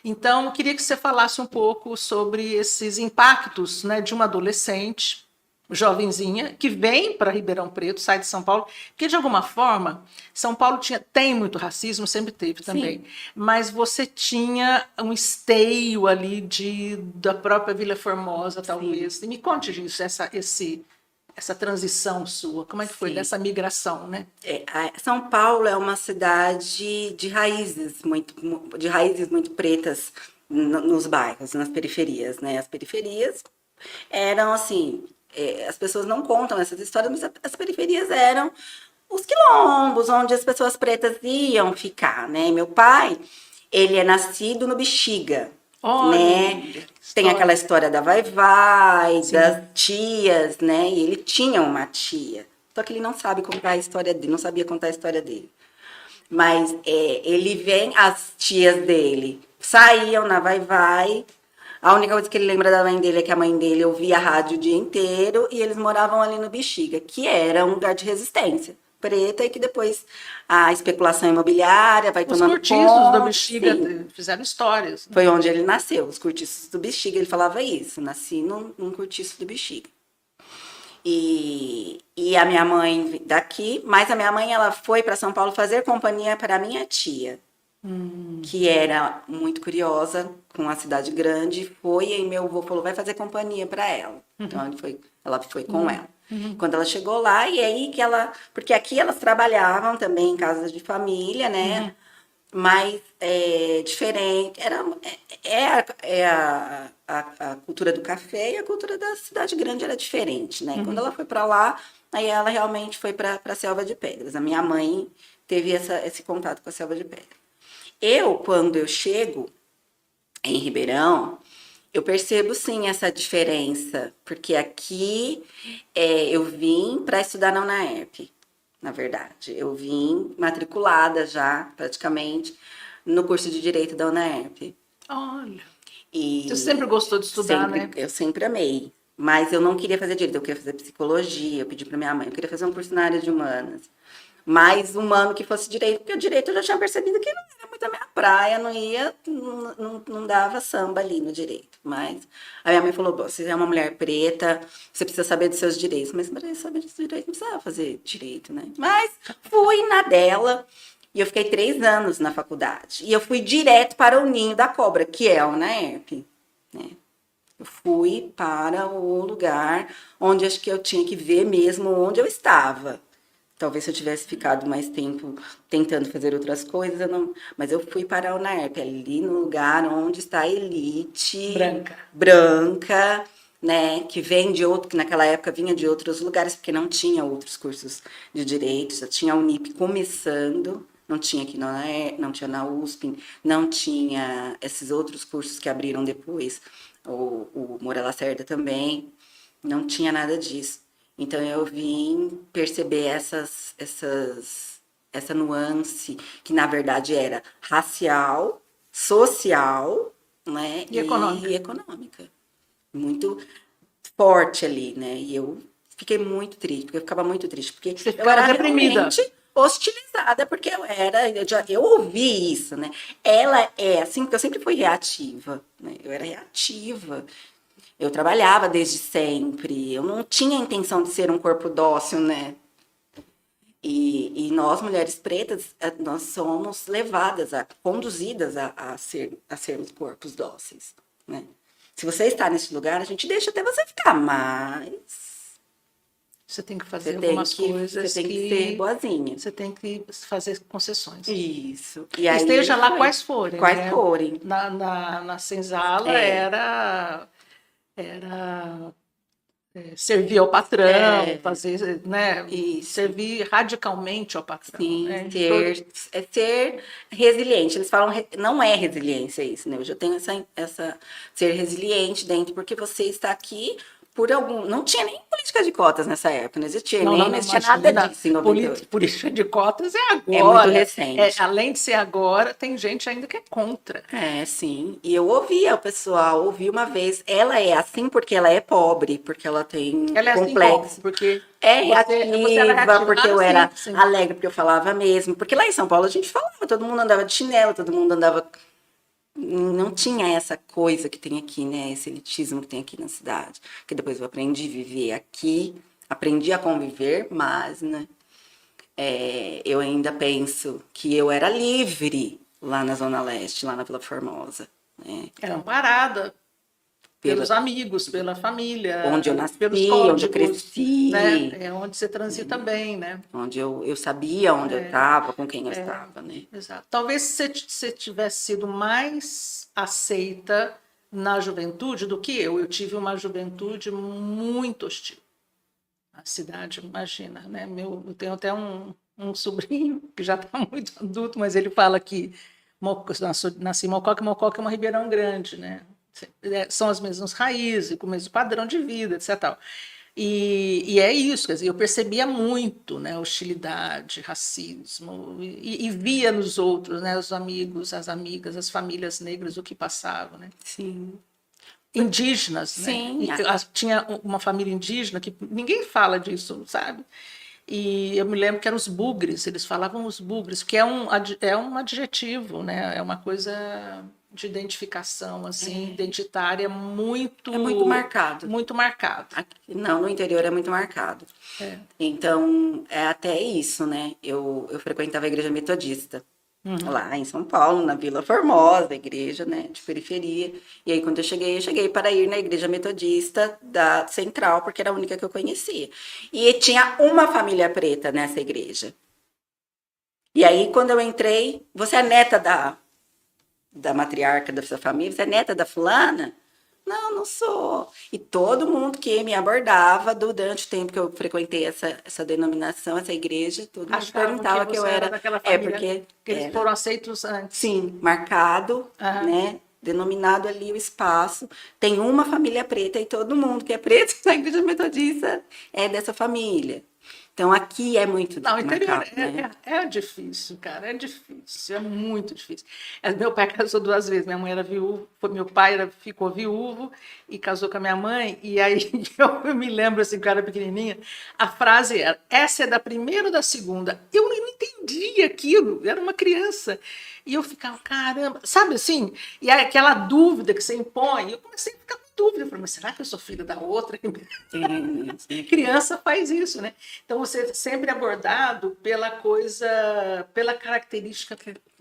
Então, eu queria que você falasse um pouco sobre esses impactos, né, de uma adolescente, jovenzinha, que vem para Ribeirão Preto, sai de São Paulo, porque, de alguma forma, São Paulo tem muito racismo, sempre teve também, Sim, mas você tinha um esteio ali da própria Vila Formosa, sim, talvez. E me conte disso, essa transição sua, como é que foi sim. dessa migração, né? São Paulo é uma cidade de raízes muito pretas nos bairros, nas periferias, né? As periferias eram assim, as pessoas não contam essas histórias, mas as periferias eram os quilombos, onde as pessoas pretas iam ficar, né? Meu pai, ele é nascido no Bexiga, né? Olha, que Tem aquela história. história da vai-vai, das Sim. tias, né? E ele tinha uma tia. Só que ele não sabe contar a história dele, não sabia contar a história dele. Mas ele vem, as tias dele saíam na vai-vai. A única coisa que ele lembra da mãe dele é que a mãe dele ouvia a rádio o dia inteiro e eles moravam ali no Bexiga, que era um lugar de resistência preta e que depois a especulação imobiliária vai Os tomando cortiços da conta. Bexiga Sim, fizeram histórias, né? foi onde ele nasceu, os cortiços do Bexiga. Ele falava isso, nasci num cortiço do Bexiga. E a minha mãe daqui, mas a minha mãe ela foi para São Paulo fazer companhia para a minha tia, que era muito curiosa com a cidade grande, foi e meu avô falou, vai fazer companhia para ela. Então ela foi com ela. Quando ela chegou lá, e aí que ela. Porque aqui elas trabalhavam também em casas de família, né? Mas diferente. A cultura do café e a cultura da cidade grande era diferente, né? Quando ela foi para lá, aí ela realmente foi para a Selva de Pedras. A minha mãe teve esse contato com a Selva de Pedras. Quando eu chego em Ribeirão, eu percebo sim essa diferença, porque aqui eu vim para estudar na UNAERP, na verdade. Eu vim matriculada já, praticamente, no curso de Direito da UNAERP. Olha, você sempre E gostou de estudar, né? eu sempre amei. Mas eu não queria fazer direito, eu queria fazer psicologia, eu pedi para minha mãe, eu queria fazer um curso na área de humanas. Mais humano que fosse direito, porque o direito eu já tinha percebido que não era muito a minha praia, não ia, não dava samba ali no direito. Mas a minha mãe falou: você é uma mulher preta, você precisa saber dos seus direitos. Mas para saber dos direitos, não precisava fazer direito, né? Mas fui na dela e eu fiquei 3 anos na faculdade. E eu fui direto para o Ninho da Cobra, que é o UNAERP, né? Eu fui para o lugar onde acho que eu tinha que ver mesmo onde eu estava. Talvez se eu tivesse ficado mais tempo tentando fazer outras coisas, eu não. Mas eu fui para a UNAERP, ali no lugar onde está a elite Branca. branca, né? Que vem de outro, que naquela época vinha de outros lugares, porque não tinha outros cursos de direito, já tinha a Unip começando, não tinha aqui na UNAERP, não tinha na USP, não tinha esses outros cursos que abriram depois, o Moura Lacerda também, não tinha nada disso. Então eu vim perceber essa nuance que na verdade era racial, social, né, E econômica. e econômica. Muito forte ali, né? E eu fiquei muito triste, porque eu ficava muito triste, porque Você eu ficava era deprimida. realmente hostilizada, porque eu ouvi isso, né? Ela é assim, porque eu sempre fui reativa, né? Eu era reativa. Eu trabalhava desde sempre, eu não tinha a intenção de ser um corpo dócil, né? E nós, mulheres pretas, nós somos levadas, conduzidas a sermos corpos dóceis, né? Se você está nesse lugar, a gente deixa até você ficar, mas Você tem que fazer algumas você coisas tem que ser que boazinha. você tem que fazer concessões. Isso. E aí Esteja lá foi. quais forem, Quais né? forem. Na senzala É, era servir ao patrão, é, fazer, né? isso. Servir radicalmente ao patrão, Sim, né? De todo. ser resiliente. Eles falam, não é resiliência isso, né? Eu já tenho ser resiliente dentro, porque você está aqui por algum. Não tinha nem política de cotas nessa época, não existia, Não, não, nem não, existia nada imagina. disso em 98. Política de cotas é É muito agora. recente. Além de ser agora, tem gente ainda que é contra. É, sim. E eu ouvia o pessoal, ouvi uma vez, ela é assim porque ela é pobre, porque ela tem Ela é assim como? complexo. Porque É você era reativa, reativa. porque Ah, eu sim, era sim. alegre, porque eu falava mesmo. Porque lá em São Paulo a gente falava, todo mundo andava de chinelo, todo mundo andava. não tinha essa coisa que tem aqui, né? Esse elitismo que tem aqui na cidade. Que depois eu aprendi a viver aqui, aprendi a conviver, mas, né? Eu ainda penso que eu era livre lá na Zona Leste, lá na Vila Formosa, né? Era amparada pelos Pela, amigos, pela família, onde eu pelos nasci, onde eu códigos, né? cresci, É onde você transita bem, né? onde eu sabia onde eu estava, com quem eu estava, né? Exato. Talvez você tivesse sido mais aceita na juventude do que eu. Eu tive uma juventude muito hostil. A cidade, imagina, né? Eu tenho até um sobrinho que já está muito adulto, mas ele fala que nasci em Mococa, e Mococa é uma Ribeirão Grande, né? São as mesmas raízes, com o mesmo padrão de vida, etc. Tal. E é isso, quer dizer, eu percebia muito, né, hostilidade, racismo, e via nos outros, né, os amigos, as amigas, as famílias negras, o que passava, né? Sim. Indígenas, né? Sim. Tinha uma família indígena que ninguém fala disso, sabe? E eu me lembro que eram os bugres, eles falavam os bugres, que é um adjetivo, né? É uma coisa de identificação, assim, identitária É muito marcado. muito marcado. Aqui, não, no interior é muito marcado. Então, é até isso, né? Eu frequentava a igreja metodista. Lá em São Paulo, na Vila Formosa, igreja, né, de periferia. E aí, quando eu cheguei para ir na igreja metodista da Central, porque era a única que eu conhecia. E tinha uma família preta nessa igreja. E aí, quando eu entrei, você é neta da matriarca da sua família? Você é neta da fulana? Não, não sou. E todo mundo que me abordava durante o tempo que eu frequentei essa denominação, essa igreja, todo mundo perguntava que eu era. Daquela família, Porque eles foram aceitos antes. Sim, marcado, né? Denominado ali o espaço. Tem uma família preta e todo mundo que é preto na igreja metodista é dessa família. Então aqui é muito Não, o interior marcado, né? é difícil, cara, é difícil, é muito difícil. Meu pai casou 2 vezes, minha mãe era viúva, meu pai ficou viúvo e casou com a minha mãe, e aí eu me lembro, assim, que eu era pequenininha, a frase era, essa é da primeira ou da segunda? Eu não entendia aquilo, eu era uma criança, e eu ficava, caramba, sabe assim? E aí, aquela dúvida que você impõe, eu comecei a ficar com dúvida, eu falei, mas será que eu sou filha da outra? Criança faz isso, né? Então você é sempre abordado pela pela característica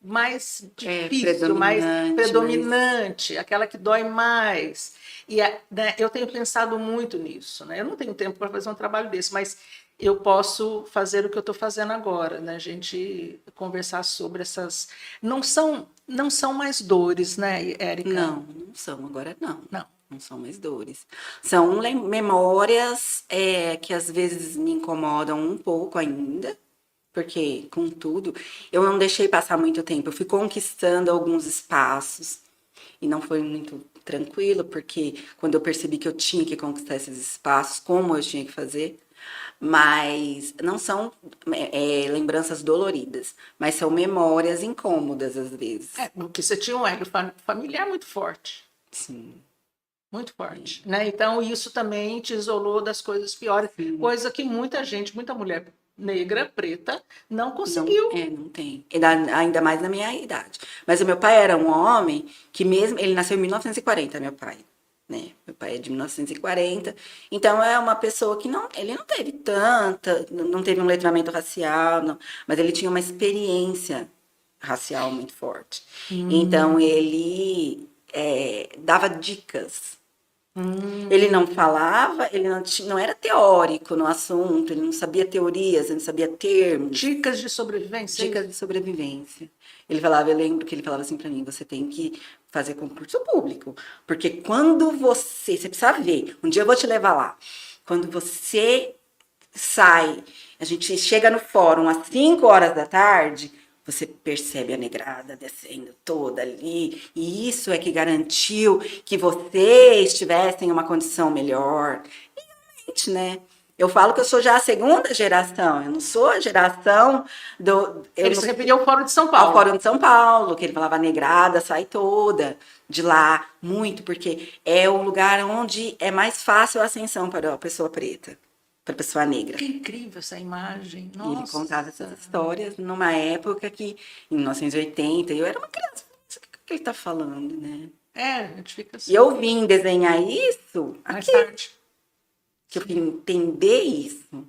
mais difícil, mais predominante, aquela que dói mais. E né, eu tenho pensado muito nisso, né? Eu não tenho tempo para fazer um trabalho desse, mas eu posso fazer o que eu estou fazendo agora, né? A gente conversar sobre essas. Não são mais dores, né, Érica? Não são, agora não. Não. Não são mais dores. São memórias que às vezes me incomodam um pouco ainda, porque, contudo, eu não deixei passar muito tempo. Eu fui conquistando alguns espaços e não foi muito tranquilo, porque quando eu percebi que eu tinha que conquistar esses espaços, como eu tinha que fazer, mas não são lembranças doloridas, mas são memórias incômodas às vezes. Porque você tinha um ego familiar muito forte. Sim. Muito forte, né? Então isso também te isolou das coisas piores, coisa que muita mulher negra, preta, não conseguiu. Não tem. Ainda mais na minha idade. Mas o meu pai era um homem que mesmo, ele nasceu em 1940, meu pai, né? Meu pai é de 1940, então é uma pessoa que ele não teve não teve um letramento racial, não, mas ele tinha uma experiência racial muito forte. Então ele dava dicas. Ele não falava, ele não era teórico no assunto, ele não sabia teorias, ele não sabia termos. Dicas de sobrevivência? Dicas de sobrevivência. Ele falava, eu lembro que ele falava assim para mim, você tem que fazer concurso público, porque quando você precisa ver, um dia eu vou te levar lá, quando você sai, a gente chega no fórum às 5 horas da tarde, você percebe a negrada descendo toda ali, e isso é que garantiu que vocês tivessem uma condição melhor. E realmente, né? Eu falo que eu sou já a segunda geração, eu não sou a geração do... Ele se referia ao Fórum de São Paulo. Ao Fórum de São Paulo, que ele falava, a negrada sai toda de lá, muito, porque é o lugar onde é mais fácil a ascensão para a pessoa preta. Para a pessoa negra. Que incrível essa imagem. Nossa. E ele contava essas histórias numa época que, em 1980, eu era uma criança. que ele tá falando, né? a gente fica assim. E eu vim desenhar isso Mais aqui, tarde. que eu vim entender isso.